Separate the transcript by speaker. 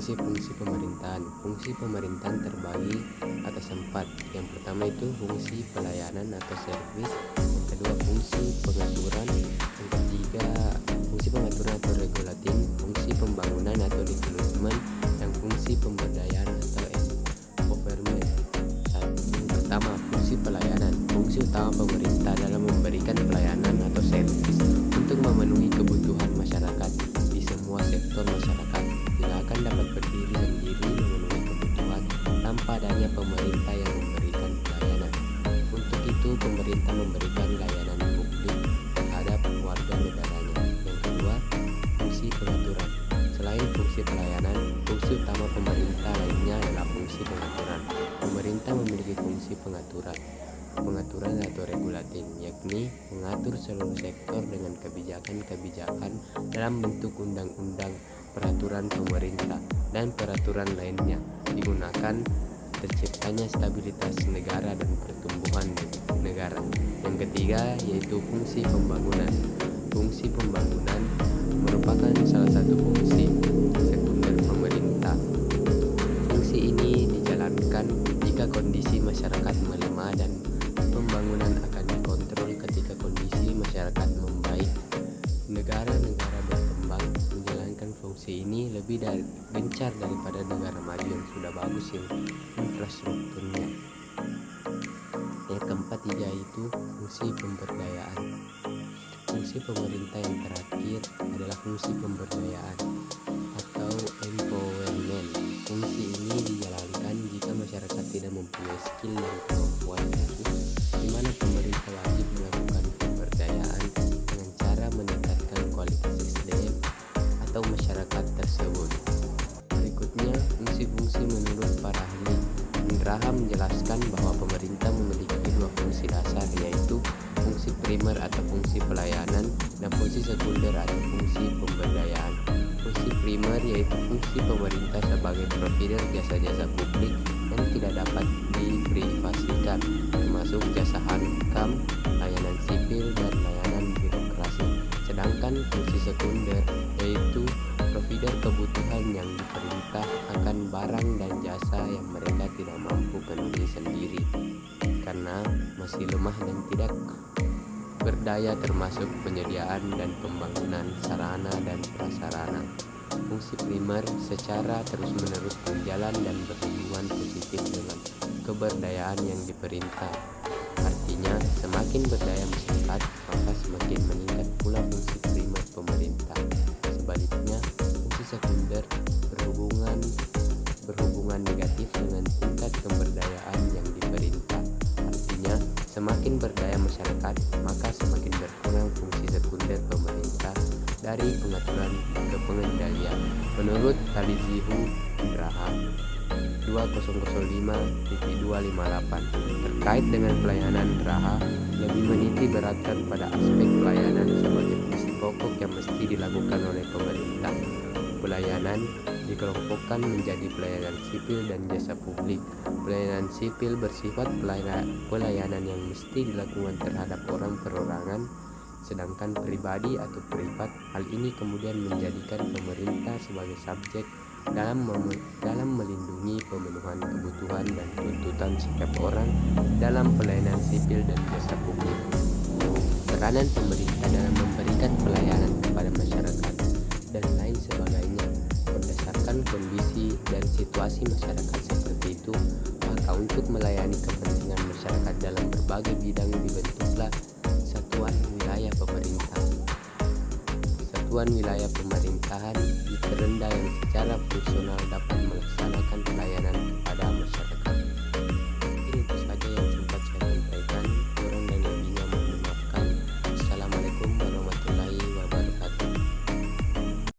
Speaker 1: Fungsi-fungsi pemerintahan. Fungsi pemerintahan terbagi atas 4. Yang pertama itu fungsi pelayanan atau servis. Yang kedua fungsi pengaturan. Yang ketiga fungsi pengaturan atau regulatif. Fungsi pembangunan atau development. Yang fungsi pemberdayaan atau empowerment. Yang pertama fungsi pelayanan. Fungsi utama pemerintah dalam memberikan pelayanan atau servis untuk memenuhi kebutuhan masyarakat di semua sektor masyarakat. Tidak akan dapat berdiri sendiri memenuhi kebutuhan tanpa adanya pemerintah yang memberikan pelayanan. Untuk itu pemerintah memberikan layanan publik terhadap warga negaranya. Yang kedua, fungsi pengaturan. Selain fungsi pelayanan, fungsi utama pemerintah lainnya adalah fungsi pengaturan. Pemerintah memiliki fungsi pengaturan atau regulatif, yakni mengatur seluruh sektor dengan kebijakan-kebijakan dalam bentuk undang-undang, peraturan pemerintah, dan peraturan lainnya, digunakan terciptanya stabilitas negara dan pertumbuhan negara. Yang ketiga yaitu fungsi pembangunan. Fungsi pembangunan merupakan salah satu fungsi sekunder pemerintah. Fungsi ini dijalankan jika kondisi masyarakat melemah dan pembangunan akan dikontrol ketika kondisi masyarakat membaik. Negara-negara berkembang menjalankan fungsi ini lebih gencar daripada negara maju yang sudah bagus infrastrukturnya. Yang keempat yaitu fungsi pemberdayaan. Fungsi pemerintah yang terakhir adalah fungsi pemberdayaan atau empowerment. Fungsi ini dijalankan jika masyarakat tidak mempunyai skill dan kemampuan khusus, di mana pemerintah wajib melakukan pemberdayaan dengan cara meningkatkan kualitas SDM atau masyarakat tersebut. Berikutnya, fungsi-fungsi menurut para ahli. Indra menjelaskan bahwa pemerintah memiliki dua fungsi dasar, yaitu fungsi primer atau fungsi pelayanan dan fungsi sekunder atau fungsi pemberdayaan. Fungsi primer yaitu fungsi pemerintah sebagai provider jasa-jasa publik yang tidak dapat diprivasikan, termasuk jasa hankam, layanan sipil, dan layanan birokrasi. Sedangkan fungsi sekunder yaitu provider kebutuhan yang diperintah akan barang dan jasa yang mereka tidak mampu penuhi sendiri karena masih lemah dan tidak berdaya, termasuk penyediaan dan pembangunan sarana dan prasarana. Fungsi primer secara terus-menerus berjalan dan berhubungan positif dengan keberdayaan yang diperintah. Artinya, semakin berdaya masyarakat, maka semakin meningkat pula fungsi primer pemerintah. Sebaliknya, fungsi sekunder berhubungan negatif dengan tingkat keberdayaan yang diperintah. Artinya, semakin berdaya masyarakat, maka semakin berkurang fungsi sekunder pemerintah dari pengaturan ke pengendalian. Menurut Talizihu Indraha 2005.258 terkait dengan pelayanan, Raha lebih meniti beratkan pada aspek pelayanan sebagai fungsi pokok yang mesti dilakukan oleh pemerintah. Pelayanan dikelompokkan menjadi pelayanan sipil dan jasa publik. Pelayanan sipil bersifat pelayanan yang mesti dilakukan terhadap orang perorangan, sedangkan pribadi atau privat, hal ini kemudian menjadikan pemerintah sebagai subjek dalam melindungi pemenuhan kebutuhan dan tuntutan setiap orang dalam pelayanan sipil dan jasa publik. Peranan pemerintah dalam memberikan pelayanan kepada masyarakat dan lain sebagainya berdasarkan kondisi dan situasi masyarakat seperti itu, maka untuk melayani kepentingan masyarakat dalam berbagai bidang dibentuklah satuan wilayah pemerintah. Satuan wilayah pemerintahan di terendah yang secara fungsional dapat melaksanakan